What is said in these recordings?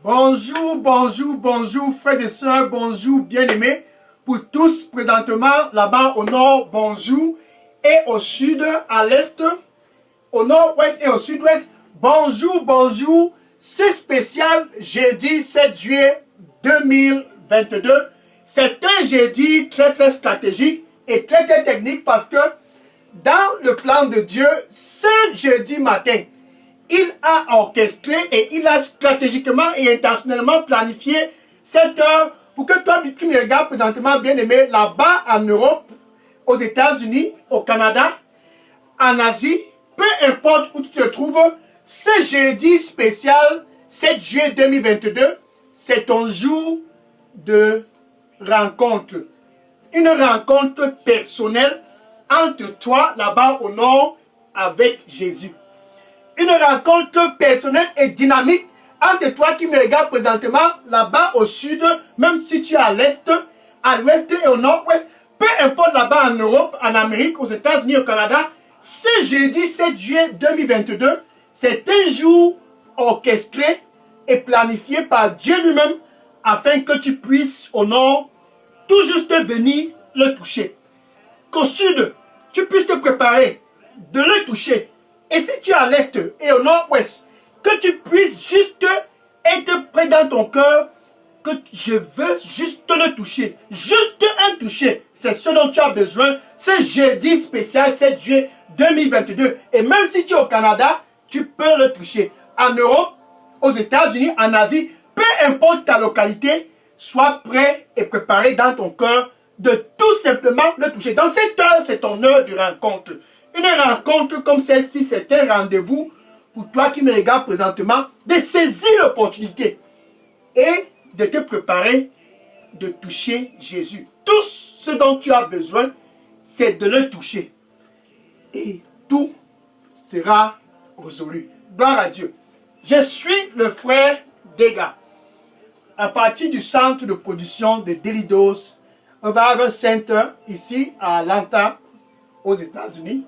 Bonjour, bonjour, bonjour, frères et sœurs, bonjour, bien-aimés. Pour tous, présentement, là-bas au nord, bonjour. Et au sud, à l'est, au nord-ouest et au sud-ouest, bonjour, bonjour. C'est spécial jeudi 7 juillet 2022. C'est un jeudi très, très stratégique et très, très technique parce que dans le plan de Dieu, ce jeudi matin, il a orchestré et il a stratégiquement et intentionnellement planifié cette heure pour que toi qui me regardes présentement, bien aimé, là-bas en Europe, aux États-Unis, au Canada, en Asie, peu importe où tu te trouves, ce jeudi spécial 7 juillet 2022, c'est ton jour de rencontre. Une rencontre personnelle entre toi là-bas au nord avec Jésus. Une rencontre personnelle et dynamique entre toi qui me regarde présentement là-bas au sud, même si tu es à l'est, à l'ouest et au nord-ouest, peu importe là-bas en Europe, en Amérique, aux États-Unis, au Canada, ce jeudi 7 juillet 2022, c'est un jour orchestré et planifié par Dieu lui-même afin que tu puisses au nord tout juste venir le toucher. Qu'au sud, tu puisses te préparer de le toucher. Et si tu es à l'est et au nord-ouest, que tu puisses juste être près dans ton cœur, que je veux juste le toucher. Juste un toucher. C'est ce dont tu as besoin. Ce jeudi spécial 7 juillet 2022. Et même si tu es au Canada, tu peux le toucher. En Europe, aux États-Unis, en Asie, peu importe ta localité, sois prêt et préparé dans ton cœur de tout simplement le toucher. Dans cette heure, c'est ton heure de rencontre. Une rencontre comme celle-ci, c'est un rendez-vous pour toi qui me regardes présentement, de saisir l'opportunité et de te préparer de toucher Jésus. Tout ce dont tu as besoin, c'est de le toucher. Et tout sera résolu. Gloire à Dieu. Je suis le frère Dega. À partir du centre de production de Delidos, Revival Center, ici à Atlanta, aux États-Unis.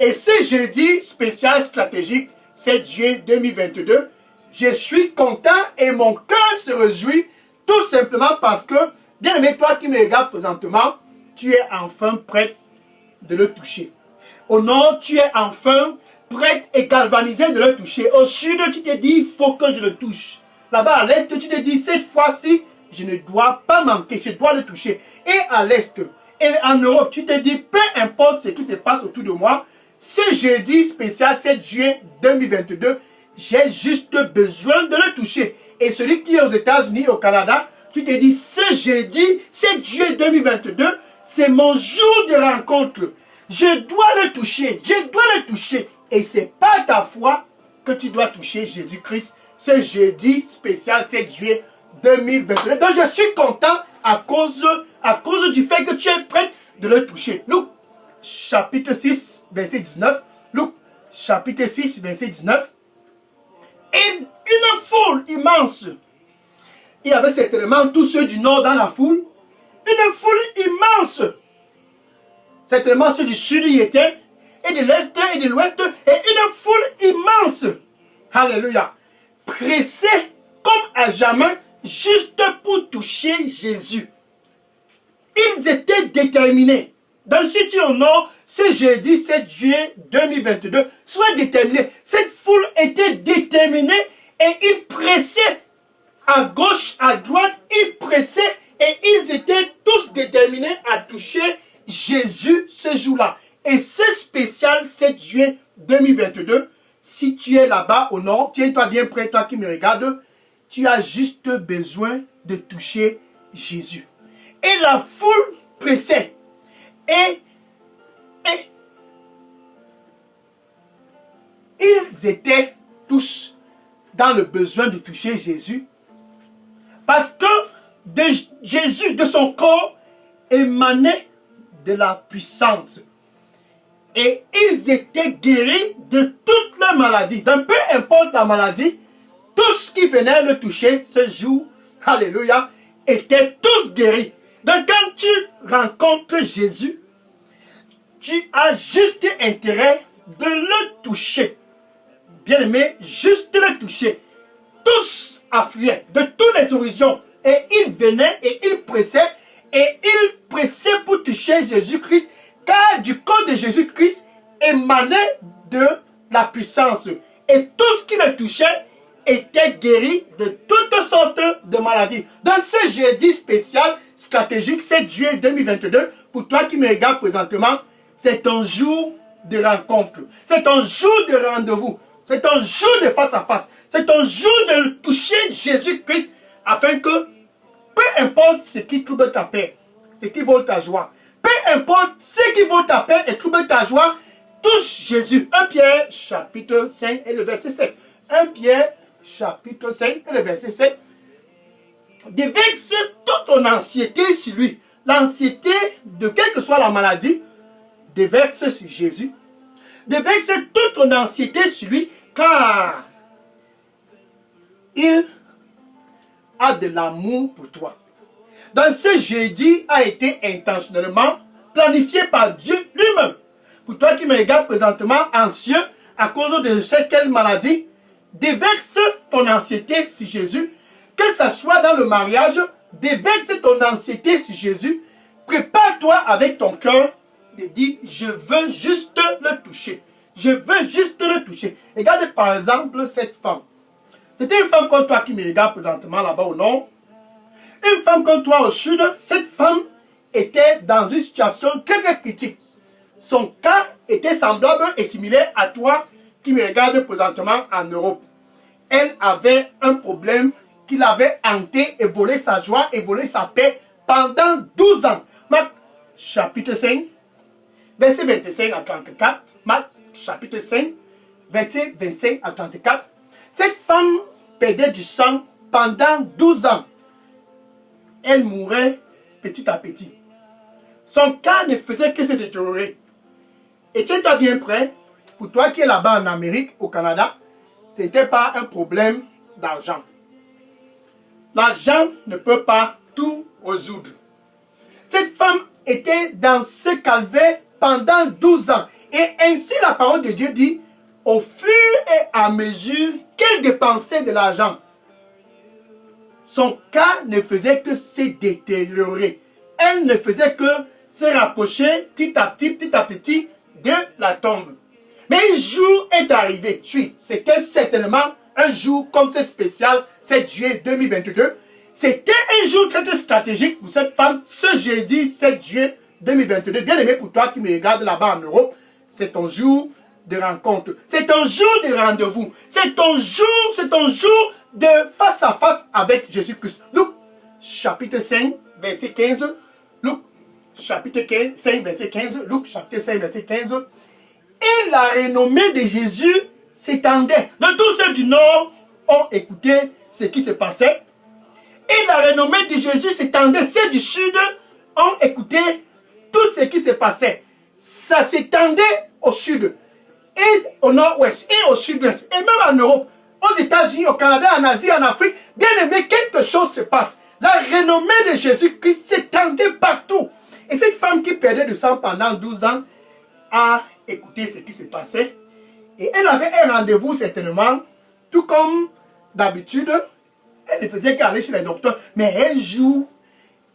Et ce jeudi spécial stratégique, 7 juillet 2022, je suis content et mon cœur se réjouit tout simplement parce que, bien aimé, toi qui me regardes présentement, tu es enfin prêt de le toucher. Au nord, tu es enfin prête et galvanisée de le toucher. Au sud, tu te dis, il faut que je le touche. Là-bas à l'est, tu te dis, cette fois-ci, je ne dois pas manquer, je dois le toucher. Et à l'est, et en Europe, tu te dis, peu importe ce qui se passe autour de moi, ce jeudi spécial 7 juillet 2022, j'ai juste besoin de le toucher. Et celui qui est aux États-Unis, au Canada, tu te dis, ce jeudi 7 juillet 2022, c'est mon jour de rencontre. Je dois le toucher, je dois le toucher. Et c'est pas ta foi que tu dois toucher Jésus-Christ ce jeudi spécial 7 juillet 2022. Donc je suis content à cause du fait que tu es prêt de le toucher. Luc chapitre 6, verset 19. Luc chapitre 6, verset 19. Et une foule immense. Il y avait certainement tous ceux du nord dans la foule. Une foule immense. Certainement ceux du sud y étaient. Et de l'est et de l'ouest. Et une foule immense. Alléluia. Pressés comme à jamais, juste pour toucher Jésus. Ils étaient déterminés. Dans le sud au nord, ce jeudi 7 juillet 2022, sois déterminé. Cette foule était déterminée et ils pressaient à gauche, à droite, ils pressaient et ils étaient tous déterminés à toucher Jésus ce jour-là. Et ce spécial 7 juillet 2022, si tu es là-bas au nord, tiens-toi bien prêt, toi qui me regardes, tu as juste besoin de toucher Jésus. Et la foule pressait. Et ils étaient tous dans le besoin de toucher Jésus. Parce que de Jésus, de son corps, émanait de la puissance. Et ils étaient guéris de toute leur maladie. Donc peu importe la maladie, tous qui venaient le toucher ce jour, alléluia, étaient tous guéris. Donc quand tu rencontres Jésus, tu as juste intérêt de le toucher. Bien aimé, juste le toucher. Tous affluaient de tous les horizons. Et ils venaient et ils pressaient. Et ils pressaient pour toucher Jésus-Christ. Car du corps de Jésus-Christ émanait de la puissance. Et tout ce qui le touchait était guéri de toutes sortes de maladies. Dans ce jeudi spécial stratégique, 7 juillet 2022, pour toi qui me regardes présentement, c'est un jour de rencontre. C'est un jour de rendez-vous. C'est un jour de face à face. C'est un jour de toucher Jésus-Christ afin que, peu importe ce qui trouble ta paix, ce qui vaut ta joie, peu importe ce qui vaut ta paix et trouble ta joie, touche Jésus. 1 Pierre chapitre 5 et le verset 7. 1 Pierre chapitre 5 et le verset 7. Déverse toute ton anxiété sur lui. L'anxiété de quelle que soit la maladie, déverse sur Jésus. Déverse toute ton anxiété sur lui, car il a de l'amour pour toi. Dans ce jeudi a été intentionnellement planifié par Dieu lui-même. Pour toi qui me regardes présentement anxieux à cause de je sais quelle maladie, déverse ton anxiété sur Jésus. Que ce soit dans le mariage, déverse ton anxiété sur Jésus. Prépare-toi avec ton cœur de dire, je veux juste le toucher. Je veux juste le toucher. Regardez par exemple cette femme. C'était une femme comme toi qui me regarde présentement là-bas au nord. Une femme comme toi au sud. Cette femme était dans une situation très très critique. Son cas était semblable et similaire à toi qui me regarde présentement en Europe. Elle avait un problème qui l'avait hanté et volé sa joie et volé sa paix pendant 12 ans. Marc chapitre 5, verset 25 à 34. Marc chapitre 5, verset 25 à 34. Cette femme perdait du sang pendant 12 ans. Elle mourait petit à petit. Son cas ne faisait que se détériorer. Et tiens-toi bien prêt, pour toi qui es là-bas en Amérique, au Canada, ce n'était pas un problème d'argent. L'argent ne peut pas tout résoudre. Cette femme était dans ce calvaire pendant 12 ans. Et ainsi la parole de Dieu dit, au fur et à mesure qu'elle dépensait de l'argent, son cas ne faisait que se détériorer. Elle ne faisait que se rapprocher petit à petit de la tombe. Mais un jour est arrivé. C'était certainement un jour comme ce spécial 7 juillet 2022. C'était un jour très, très stratégique pour cette femme ce jeudi 7 juillet 2022. Bien aimé pour toi qui me regarde là-bas en Europe, c'est ton jour de rencontre. C'est ton jour de rendez-vous. C'est ton jour de face à face avec Jésus-Christ. Luc chapitre 5, verset 15. Luc chapitre 5, verset 15. Luc chapitre 5, verset 15. Et la renommée de Jésus s'étendait. De tous ceux du Nord ont écouté ce qui se passait. Et la renommée de Jésus s'étendait. Ceux du Sud ont écouté tout ce qui se passait. Ça s'étendait au Sud, et au Nord-Ouest, et au Sud-Ouest, et même en Europe, aux États-Unis, au Canada, en Asie, en Afrique. Bien aimé, quelque chose se passe. La renommée de Jésus-Christ s'étendait partout. Et cette femme qui perdait du sang pendant 12 ans a écouté ce qui se passait. Et elle avait un rendez-vous certainement, tout comme d'habitude. Elle ne faisait qu'aller chez les docteurs. Mais un jour,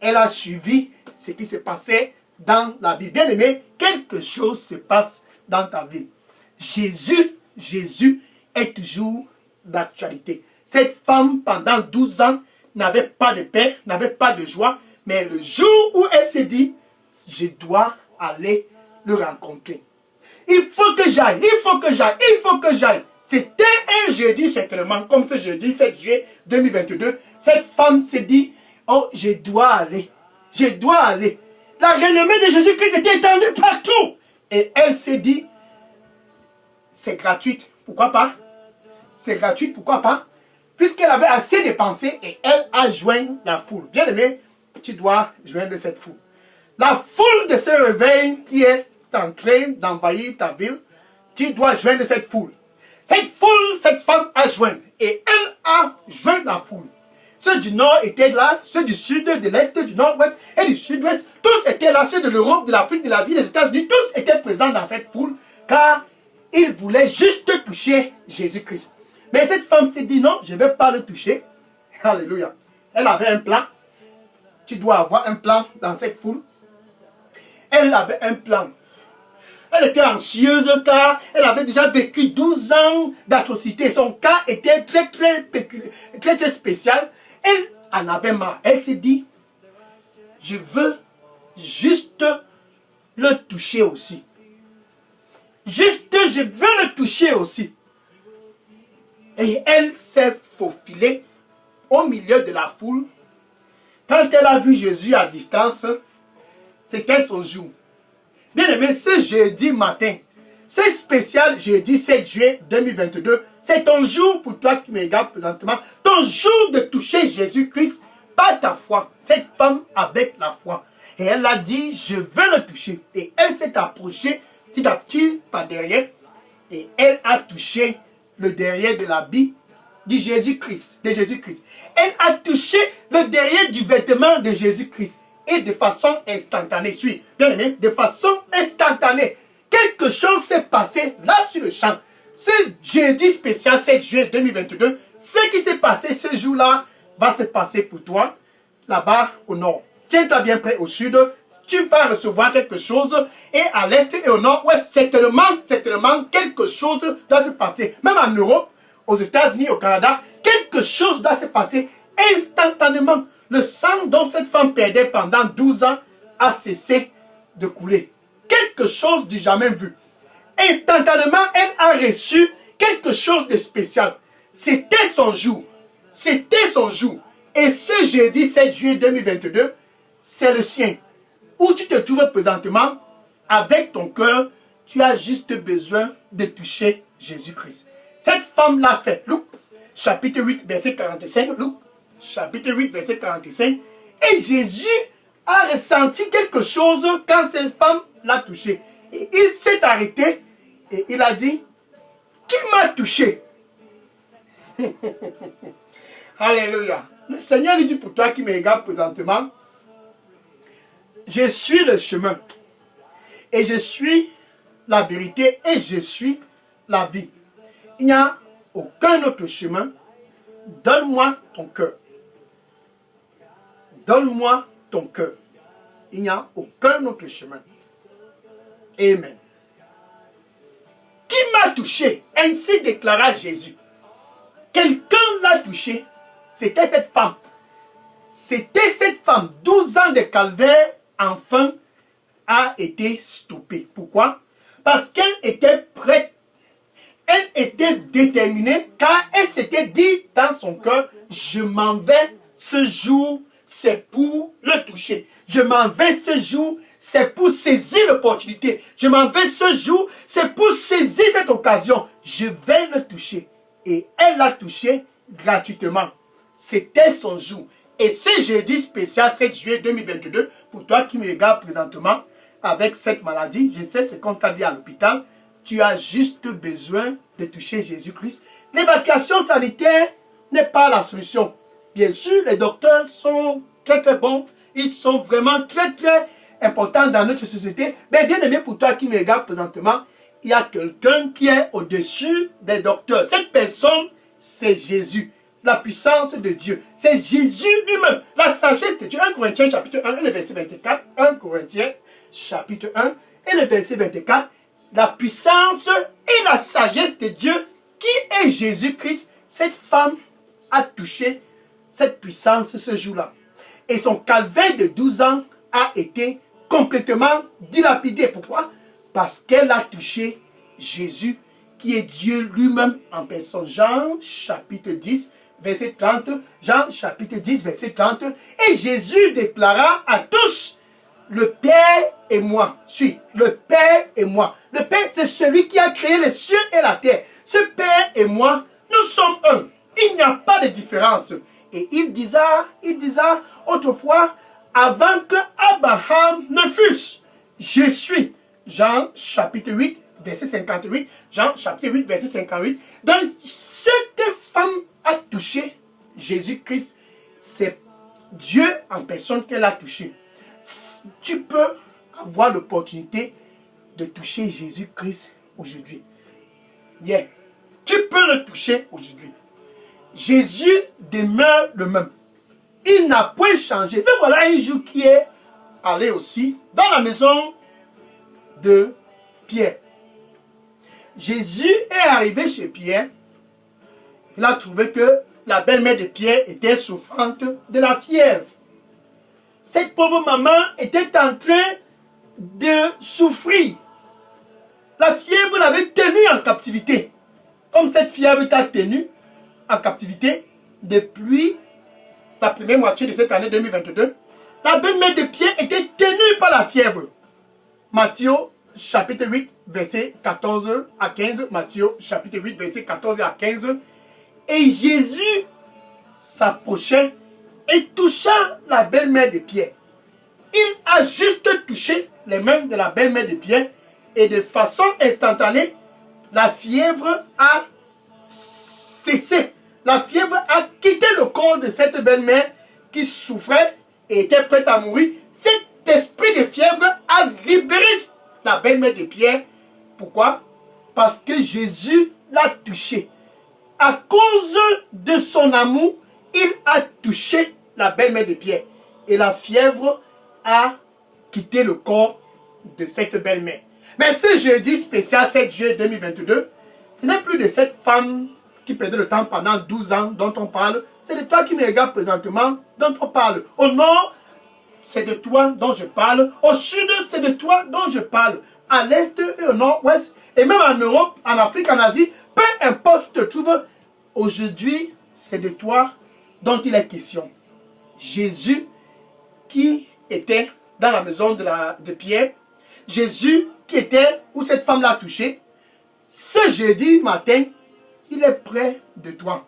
elle a suivi ce qui se passait dans la vie. Bien aimé, quelque chose se passe dans ta vie. Jésus est toujours d'actualité. Cette femme, pendant 12 ans, n'avait pas de paix, n'avait pas de joie. Mais le jour où elle s'est dit, je dois aller le rencontrer. Il faut que j'aille, il faut que j'aille, il faut que j'aille. C'était un jeudi certainement, comme ce jeudi 7 juillet 2022. Cette femme s'est dit, oh, je dois aller, je dois aller. La renommée de Jésus-Christ était étendue partout. Et elle s'est dit, c'est gratuit, pourquoi pas? C'est gratuit, pourquoi pas? Puisqu'elle avait assez dépensé et elle a joint la foule. Bien aimé, tu dois joindre cette foule. La foule de ce réveil qui est en train d'envahir ta ville, tu dois joindre cette foule. Cette foule, cette femme a joint. Et elle a joint la foule. Ceux du nord étaient là, ceux du sud, de l'est, du nord-ouest et du sud-ouest. Tous étaient là, ceux de l'Europe, de l'Afrique, de l'Asie, des États-Unis. Tous étaient présents dans cette foule car ils voulaient juste toucher Jésus-Christ. Mais cette femme s'est dit non, je ne vais pas le toucher. Alléluia. Elle avait un plan. Tu dois avoir un plan dans cette foule. Elle avait un plan. Elle était anxieuse car elle avait déjà vécu 12 ans d'atrocité. Son cas était très spécial. Elle en avait marre. Elle s'est dit, je veux juste le toucher aussi. Juste, je veux le toucher aussi. Et elle s'est faufilée au milieu de la foule. Quand elle a vu Jésus à distance, c'était son jour. Bien aimé, ce jeudi matin, c'est spécial jeudi 7 juillet 2022. C'est ton jour pour toi qui me regardes présentement. Ton jour de toucher Jésus-Christ par ta foi. Cette femme avec la foi. Et elle a dit, je veux le toucher. Et elle s'est approchée petit à petit par derrière. Et elle a touché le derrière de l'habit de Jésus-Christ. Elle a touché le derrière du vêtement de Jésus-Christ. Et de façon instantanée, bien aimé, de façon instantanée, quelque chose s'est passé là sur le champ. Ce jeudi spécial 7 juillet 2022, ce qui s'est passé ce jour-là va se passer pour toi là-bas au nord. Tiens-toi bien près au sud, tu vas recevoir quelque chose. Et à l'est et au nord-ouest, certainement, quelque chose doit se passer. Même en Europe, aux États-Unis, au Canada, quelque chose doit se passer instantanément. Le sang dont cette femme perdait pendant 12 ans a cessé de couler. Quelque chose du jamais vu. Instantanément, elle a reçu quelque chose de spécial. C'était son jour. C'était son jour. Et ce jeudi 7 juillet 2022, c'est le sien. Où tu te trouves présentement, avec ton cœur, tu as juste besoin de toucher Jésus-Christ. Cette femme l'a fait. Luc, chapitre 8, verset 45. Luc, chapitre 8, verset 45. Et Jésus a ressenti quelque chose quand cette femme l'a touché. Et il s'est arrêté et il a dit, qui m'a touché? Alléluia. Le Seigneur lui dit pour toi qui me regarde présentement, je suis le chemin et je suis la vérité et je suis la vie. Il n'y a aucun autre chemin. Donne-moi ton cœur. Donne-moi ton cœur. Il n'y a aucun autre chemin. Amen. Qui m'a touché? Ainsi déclara Jésus. Quelqu'un l'a touché. C'était cette femme. C'était cette femme. 12 ans de calvaire, enfin, a été stoppée. Pourquoi? Parce qu'elle était prête. Elle était déterminée car elle s'était dit dans son cœur, je m'en vais ce jour, c'est pour le toucher. Je m'en vais ce jour, c'est pour saisir l'opportunité. Je m'en vais ce jour, c'est pour saisir cette occasion. Je vais le toucher. Et elle l'a touché gratuitement. C'était son jour. Et ce jeudi spécial 7 juillet 2022, pour toi qui me regardes présentement avec cette maladie, je sais ce qu'on t'a dit à l'hôpital, tu as juste besoin de toucher Jésus-Christ. L'évacuation sanitaire n'est pas la solution. Bien sûr, les docteurs sont très bons. Ils sont vraiment très importants dans notre société. Mais bien aimé, pour toi qui me regarde présentement, il y a quelqu'un qui est au-dessus des docteurs. Cette personne, c'est Jésus. La puissance de Dieu. C'est Jésus lui-même. La sagesse de Dieu. 1 Corinthiens chapitre 1 et le verset 24. 1 Corinthiens chapitre 1 et le verset 24. La puissance et la sagesse de Dieu qui est Jésus-Christ. Cette femme a touché cette puissance ce jour-là. Et son calvaire de 12 ans a été complètement dilapidé. Pourquoi? Parce qu'elle a touché Jésus qui est Dieu lui-même en personne. Jean chapitre 10, verset 30. Jean chapitre 10, verset 30. Et Jésus déclara à tous, le Père et moi. Le Père et moi. Le Père, c'est celui qui a créé les cieux et la terre. Ce Père et moi, nous sommes un. Il n'y a pas de différence. Et il disait autrefois, avant que Abraham ne fût, je suis. Jean chapitre 8, verset 58. Jean chapitre 8, verset 58. Donc, cette femme a touché Jésus-Christ. C'est Dieu en personne qu'elle a touché. Tu peux avoir l'opportunité de toucher Jésus-Christ aujourd'hui. Yeah. Tu peux le toucher aujourd'hui. Jésus demeure le même. Il n'a point changé. Mais voilà un jour qui est allé aussi dans la maison de Pierre. Jésus est arrivé chez Pierre. Il a trouvé que la belle-mère de Pierre était souffrante de la fièvre. Cette pauvre maman était en train de souffrir. La fièvre l'avait tenue en captivité. Comme cette fièvre t'a tenue en captivité depuis la première moitié de cette année 2022, la belle-mère de Pierre était tenue par la fièvre. Matthieu chapitre 8, verset 14 à 15. Matthieu chapitre 8, verset 14 à 15. Et Jésus s'approchait et toucha la belle-mère de Pierre. Il a juste touché les mains de la belle-mère de Pierre et de façon instantanée, la fièvre a cessé. La fièvre a quitté le corps de cette belle-mère qui souffrait et était prête à mourir. Cet esprit de fièvre a libéré la belle-mère de Pierre. Pourquoi? Parce que Jésus l'a touché. À cause de son amour, il a touché la belle-mère de Pierre. Et la fièvre a quitté le corps de cette belle-mère. Mais ce jeudi spécial 7 juillet 2022, ce n'est plus de cette femme qui perdait le temps pendant 12 ans dont on parle. C'est de toi qui me regarde présentement dont on parle. Au nord, c'est de toi dont je parle. Au sud, c'est de toi dont je parle. À l'est et au nord-ouest, et même en Europe, en Afrique, en Asie, peu importe où tu te trouves, aujourd'hui, c'est de toi dont il est question. Jésus qui était dans la maison de Pierre, Jésus qui était où cette femme l'a touché, ce jeudi matin, il est près de toi.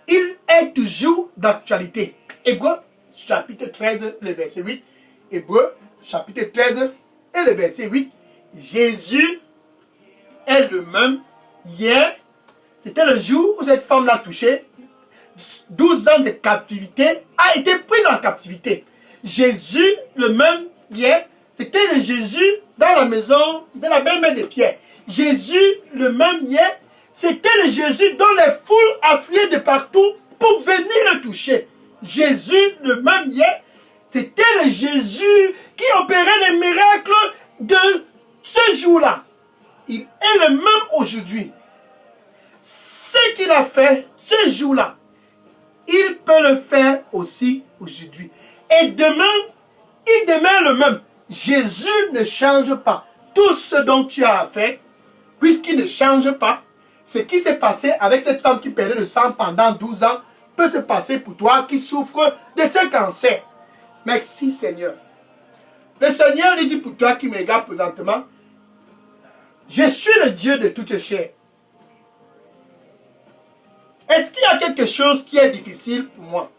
Il est toujours d'actualité. Hébreux chapitre 13, le verset 8. Hébreux chapitre 13 et le verset 8. Jésus est le même hier. C'était le jour où cette femme l'a touché. 12 ans de captivité a été prise en captivité. Jésus, le même hier, c'était le Jésus dans la maison de la belle-mère de Pierre. Jésus, le même hier, c'était le Jésus dont les foules affluaient de partout pour venir le toucher. Jésus, le même hier, c'était le Jésus qui opérait les miracles de ce jour-là. Il est le même aujourd'hui. Ce qu'il a fait ce jour-là, il peut le faire aussi aujourd'hui. Et demain, il demeure le même. Jésus ne change pas. Tout ce dont tu as fait, puisqu'il ne change pas, ce qui s'est passé avec cette femme qui perdait le sang pendant 12 ans peut se passer pour toi qui souffres de ce cancer. Merci Seigneur. Le Seigneur lui dit pour toi qui me regarde présentement, je suis le Dieu de toute chair. Est-ce qu'il y a quelque chose qui est difficile pour moi?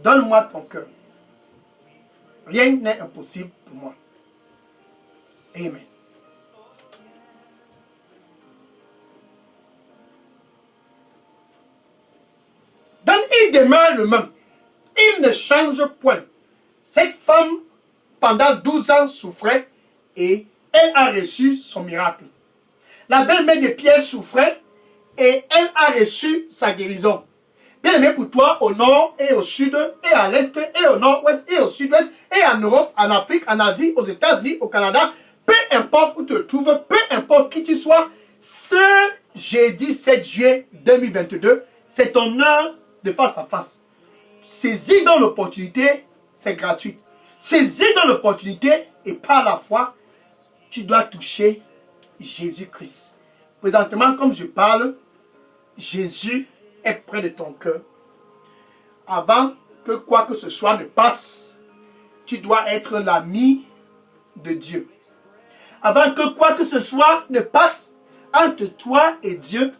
Donne-moi ton cœur. Rien n'est impossible pour moi. Amen. Donc il demeure le même. Il ne change point. Cette femme, pendant 12 ans, souffrait et elle a reçu son miracle. La belle-mère de Pierre souffrait et elle a reçu sa guérison. Bien aimé pour toi, au nord et au sud, et à l'est, et au nord-ouest, et au sud-ouest, et en Europe, en Afrique, en Asie, aux États-Unis, au Canada, peu importe où tu te trouves, peu importe qui tu sois, ce jeudi 7 juillet 2022, c'est ton heure de face à face. Saisis dans l'opportunité, c'est gratuit. Saisis dans l'opportunité et par la foi, tu dois toucher Jésus-Christ. Présentement, comme je parle, Jésus est près de ton cœur. Avant que quoi que ce soit ne passe, tu dois être l'ami de Dieu. Avant que quoi que ce soit ne passe entre toi et Dieu,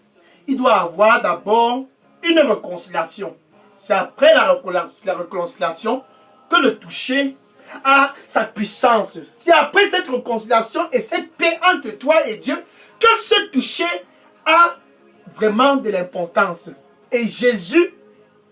il doit avoir d'abord une réconciliation. C'est après la réconciliation que le toucher a sa puissance. C'est après cette réconciliation et cette paix entre toi et Dieu que ce toucher a vraiment de l'importance. Et Jésus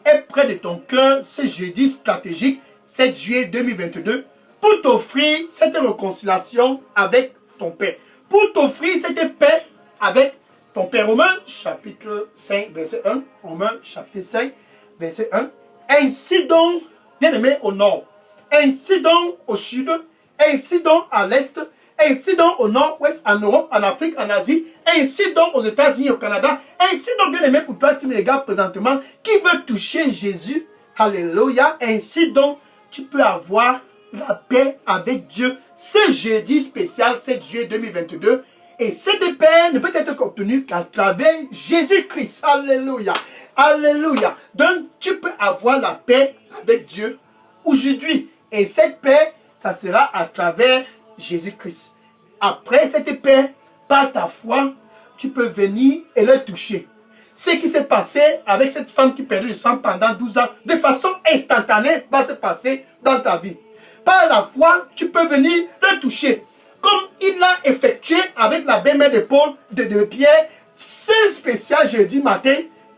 est près de ton cœur ce jeudi stratégique 7 juillet 2022 pour t'offrir cette réconciliation avec ton Père. pour t'offrir cette paix avec ton Père. Romains chapitre 5, verset 1. Romains chapitre 5, verset 1. Ainsi donc, bien-aimés au nord, ainsi donc au sud, ainsi donc à l'est, ainsi donc au nord-ouest, en Europe, en Afrique, en Asie, ainsi donc aux États-Unis, au Canada, ainsi donc, bien-aimé, pour toi qui me regardes présentement, qui veut toucher Jésus, alléluia, ainsi donc, tu peux avoir la paix avec Dieu ce jeudi spécial, 7 juillet 2022. Et cette paix ne peut être obtenue qu'à travers Jésus-Christ. Alléluia. Alléluia. Donc, tu peux avoir la paix avec Dieu aujourd'hui. Et cette paix, ça sera à travers Jésus-Christ. Après cette paix, par ta foi, tu peux venir et le toucher. Ce qui s'est passé avec cette femme qui perdait le sang pendant 12 ans, de façon instantanée, va se passer dans ta vie. Par la foi, tu peux venir le toucher. Comme il l'a effectué avec la belle main de Pierre, ce spécial jeudi matin,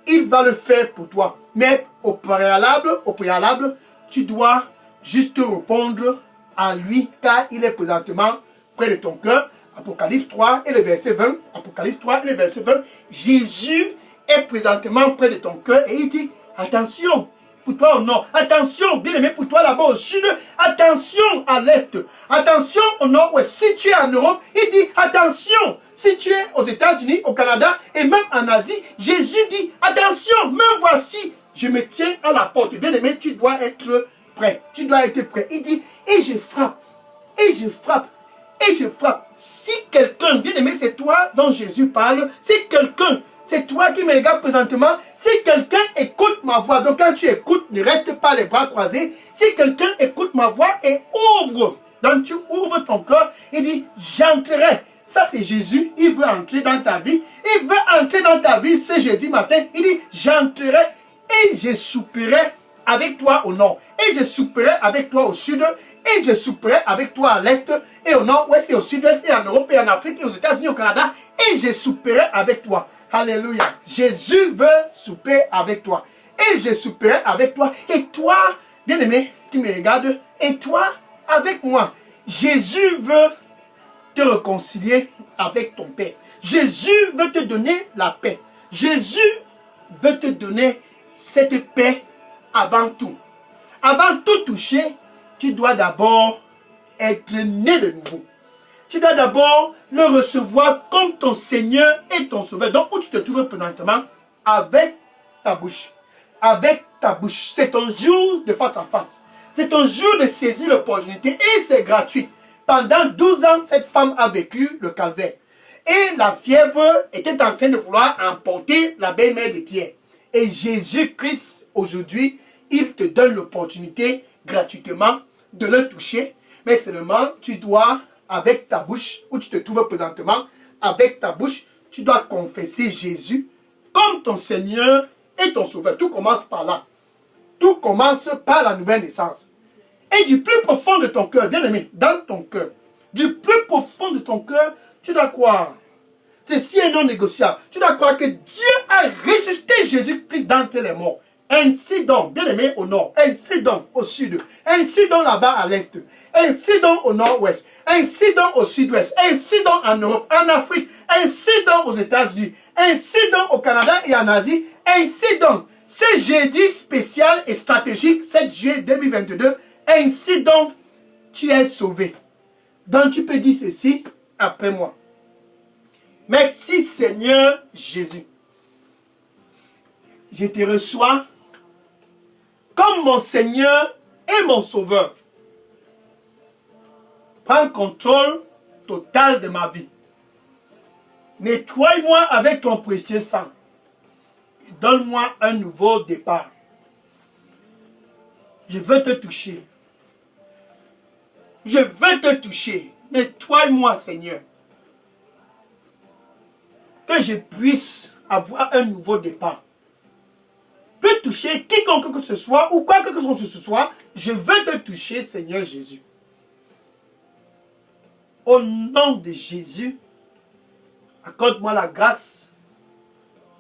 il va le faire pour toi. Mais au préalable, tu dois juste répondre à lui, car il est présentement près de ton cœur. Apocalypse 3 et le verset 20. Apocalypse 3 et le verset 20. Jésus est présentement près de ton cœur et il dit, attention, pour toi au nord, attention, bien aimé, pour toi là-bas au sud, attention à l'est, attention au nord-ouest. Si tu es en Europe, il dit, attention, si tu es aux États-Unis, au Canada et même en Asie, Jésus dit, attention, me voici, je me tiens à la porte. Bien aimé, tu dois être prêt, tu dois être prêt. Il dit, et je frappe, et je frappe, et je frappe. Si quelqu'un, bien aimé, c'est toi dont Jésus parle, si quelqu'un, c'est toi qui me regardes présentement. Si quelqu'un écoute ma voix, donc quand tu écoutes, ne reste pas les bras croisés. Si quelqu'un écoute ma voix et ouvre, donc tu ouvres ton cœur et dit, j'entrerai. Ça c'est Jésus, il veut entrer dans ta vie. Il veut entrer dans ta vie ce jeudi matin. Il dit, j'entrerai et je souperai avec toi au nord. Et je souperai avec toi au sud. Et je souperai avec toi à l'est et au nord-ouest et au sud-ouest et en Europe et en Afrique et aux États-Unis, au Canada. Et je souperai avec toi. Alléluia. Jésus veut souper avec toi. Et je souperai avec toi. Et toi, bien-aimé, qui me regarde, et toi, avec moi. Jésus veut te réconcilier avec ton Père. Jésus veut te donner la paix. Jésus veut te donner cette paix avant tout. Avant tout toucher, tu dois d'abord être né de nouveau. Tu dois d'abord le recevoir comme ton Seigneur et ton Sauveur. Donc, où tu te trouves présentement, avec ta bouche. Avec ta bouche. C'est ton jour de face à face. C'est ton jour de saisir l'opportunité et c'est gratuit. Pendant 12 ans, cette femme a vécu le calvaire. Et la fièvre était en train de vouloir emporter la belle-mère de Pierre. Et Jésus-Christ, aujourd'hui, il te donne l'opportunité gratuitement de le toucher. Mais seulement, tu dois, avec ta bouche, où tu te trouves présentement, avec ta bouche, tu dois confesser Jésus comme ton Seigneur et ton Sauveur. Tout commence par là. Tout commence par la nouvelle naissance. Et du plus profond de ton cœur, bien aimé, dans ton cœur, du plus profond de ton cœur, tu dois croire. Ceci est non négociable. Tu dois croire que Dieu a ressuscité Jésus-Christ d'entre les morts. Ainsi donc, bien aimé au nord, ainsi donc au sud, ainsi donc là-bas à l'est, ainsi donc au nord-ouest, ainsi donc au sud-ouest, ainsi donc en Europe, en Afrique, ainsi donc aux États-Unis, ainsi donc au Canada et en Asie, ainsi donc, ce jeudi spécial et stratégique, 7 juillet 2022, ainsi donc, tu es sauvé. Donc tu peux dire ceci après moi. Merci Seigneur Jésus. Je te reçois comme mon Seigneur et mon Sauveur. Prends contrôle total de ma vie. Nettoie-moi avec ton précieux sang. Et donne-moi un nouveau départ. Je veux te toucher. Je veux te toucher. Nettoie-moi, Seigneur. Que je puisse avoir un nouveau départ. Peux toucher quiconque que ce soit ou quoi que ce soit. Je veux te toucher, Seigneur Jésus. Au nom de Jésus, accorde-moi la grâce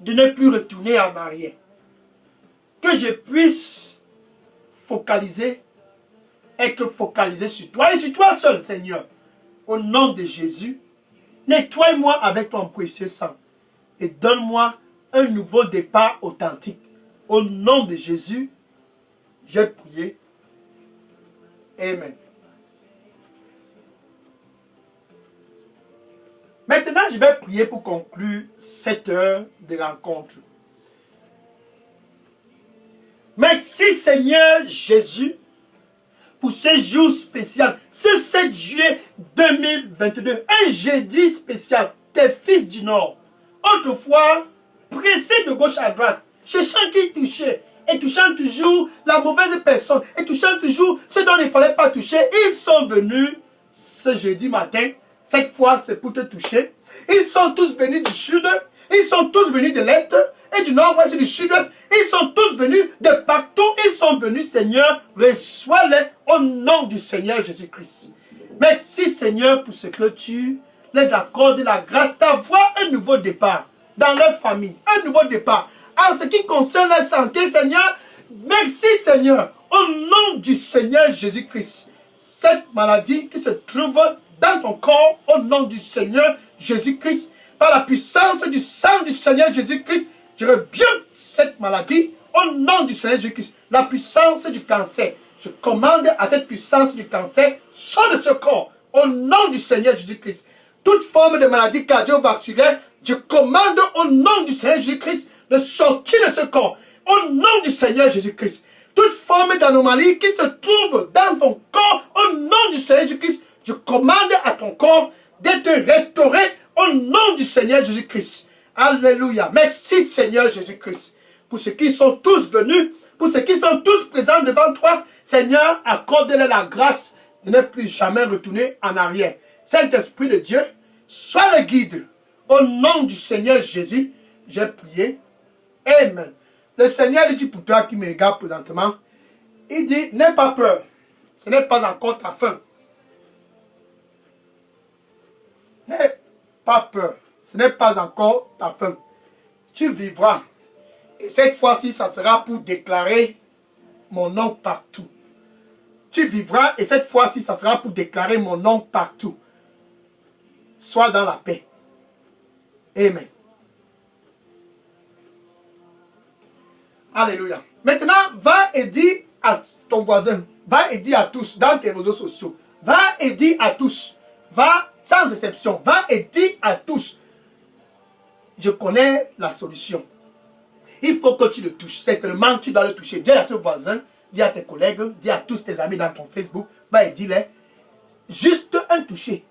de ne plus retourner en arrière. Que je puisse être focalisé sur toi et sur toi seul, Seigneur. Au nom de Jésus, Nettoie-moi avec ton précieux sang et donne-moi un nouveau départ authentique. Au nom de Jésus, j'ai prié. Amen. Maintenant, je vais prier pour conclure cette heure de rencontre. Merci Seigneur Jésus pour ce jour spécial, ce 7 juillet 2022, un jeudi spécial, tes fils du Nord, autrefois pressés de gauche à droite, cherchant qui toucher, et touchant toujours la mauvaise personne, et touchant toujours ceux dont il ne fallait pas toucher, ils sont venus ce jeudi matin. Cette fois, c'est pour te toucher. Ils sont tous venus du sud, ils sont tous venus de l'est et du nord-ouest et du sud-ouest. Ils sont tous venus de partout. Ils sont venus, Seigneur, reçois-les au nom du Seigneur Jésus-Christ. Merci, Seigneur, pour ce que tu les accordes la grâce d'avoir un nouveau départ dans leur famille, un nouveau départ. En ce qui concerne la santé, Seigneur, merci, Seigneur, au nom du Seigneur Jésus-Christ. Cette maladie qui se trouve dans ton corps, au nom du Seigneur Jésus-Christ, par la puissance du sang du Seigneur Jésus-Christ, je rebuke cette maladie au nom du Seigneur Jésus-Christ. La puissance du cancer, je commande à cette puissance du cancer, sors de ce corps, au nom du Seigneur Jésus-Christ. Toute forme de maladie cardiovasculaire, je commande au nom du Seigneur Jésus-Christ de sortir de ce corps, au nom du Seigneur Jésus-Christ. Toute forme d'anomalie qui se trouve dans ton corps, au nom du Seigneur Jésus-Christ, je commande à ton corps d'être restauré au nom du Seigneur Jésus-Christ. Alléluia. Merci Seigneur Jésus-Christ. Pour ceux qui sont tous venus, pour ceux qui sont tous présents devant toi, Seigneur, accorde-leur la grâce de ne plus jamais retourner en arrière. Saint-Esprit de Dieu, sois le guide. Au nom du Seigneur Jésus, j'ai prié. Amen. Le Seigneur dit pour toi qui me regarde présentement, il dit, n'aie pas peur. Ce n'est pas encore ta fin. N'aie pas peur. Ce n'est pas encore ta fin. Tu vivras. Et cette fois-ci, ça sera pour déclarer mon nom partout. Tu vivras et cette fois-ci, ça sera pour déclarer mon nom partout. Sois dans la paix. Amen. Alléluia. Maintenant, va et dis à ton voisin, va et dis à tous dans tes réseaux sociaux, va et dis à tous, va sans exception, va et dis à tous, je connais la solution. Il faut que tu le touches. Certainement, tu dois le toucher. Dis à ce voisin, dis à tes collègues, dis à tous tes amis dans ton Facebook, va et dis-les, juste un toucher.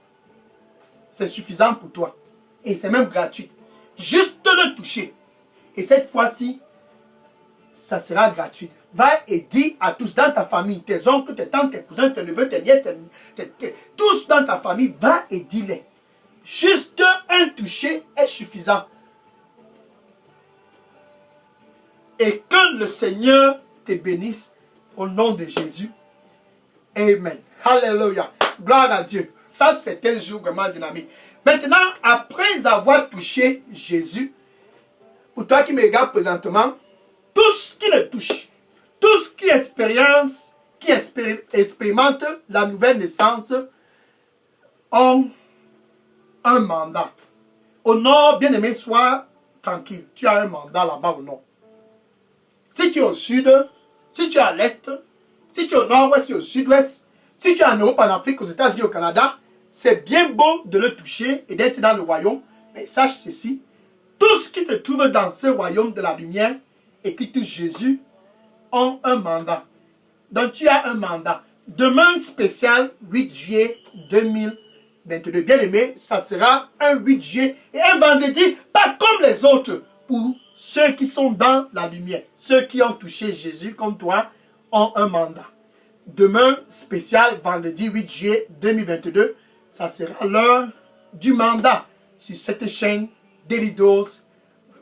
C'est suffisant pour toi. Et c'est même gratuit. Juste le toucher. Et cette fois-ci, ça sera gratuit. Va et dis à tous dans ta famille, tes oncles, tes tantes, tes cousins, tes neveux, tes nièces, tous dans ta famille, va et dis-les. Juste un toucher est suffisant. Et que le Seigneur te bénisse au nom de Jésus. Amen. Alléluia. Gloire à Dieu. Ça, c'est un jour vraiment dynamique. Maintenant, après avoir touché Jésus, pour toi qui me regardes présentement, tous qui le touchent, tous qui expérimentent la nouvelle naissance ont un mandat. Au nord, bien-aimé, sois tranquille. Tu as un mandat là-bas au nord. Si tu es au sud, si tu es à l'est, si tu es au nord-ouest, si tu es au sud-ouest, si tu es en Europe, en Afrique, aux États-Unis, au Canada, c'est bien beau de le toucher et d'être dans le royaume. Mais sache ceci, tous qui se trouvent dans ce royaume de la lumière et qui touchent Jésus ont un mandat. Donc tu as un mandat. Demain spécial, 8 juillet 2022. Bien aimé, ça sera un 8 juillet et un vendredi, pas comme les autres, pour ceux qui sont dans la lumière. Ceux qui ont touché Jésus comme toi ont un mandat. Demain spécial, vendredi 8 juillet 2022, ça sera l'heure du mandat sur cette chaîne Delidos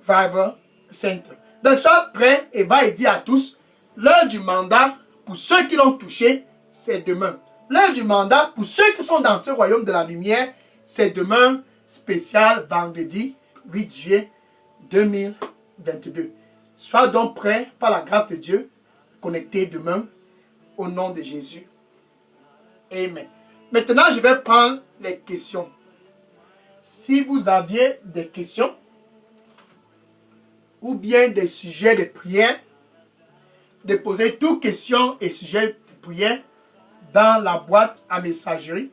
Revival Center. Donc sois prêt et va et dire à tous, l'heure du mandat pour ceux qui l'ont touché, c'est demain. L'heure du mandat pour ceux qui sont dans ce royaume de la lumière, c'est demain spécial vendredi 8 juillet 2022. Sois donc prêt par la grâce de Dieu, connecté demain au nom de Jésus. Amen. Maintenant, je vais prendre les questions. Si vous aviez des questions ou bien des sujets de prière, déposez toutes questions et sujets de prière dans la boîte à messagerie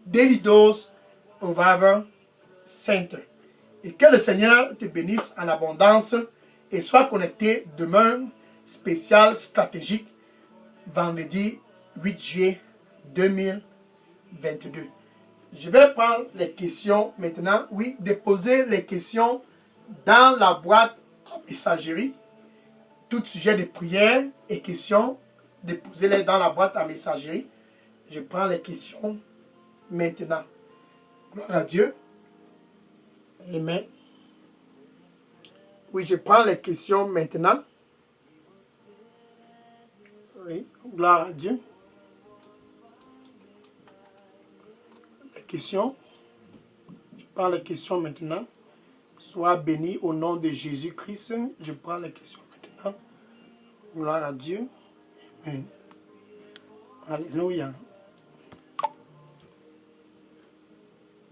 d'Elidos Revival Center. Et que le Seigneur te bénisse en abondance et sois connecté demain, spécial stratégique, vendredi 8 juillet 2022. Je vais prendre les questions maintenant. Oui, déposez les questions dans la boîte à messagerie. Tout sujet de prière et questions, déposez-les dans la boîte à messagerie. Je prends les questions maintenant. Gloire à Dieu. Amen. Oui, je prends les questions maintenant. Oui, gloire à Dieu. Les questions. Je prends les questions maintenant. Sois béni au nom de Jésus-Christ. Je prends les questions maintenant. Gloire à Dieu. Amen. Alléluia.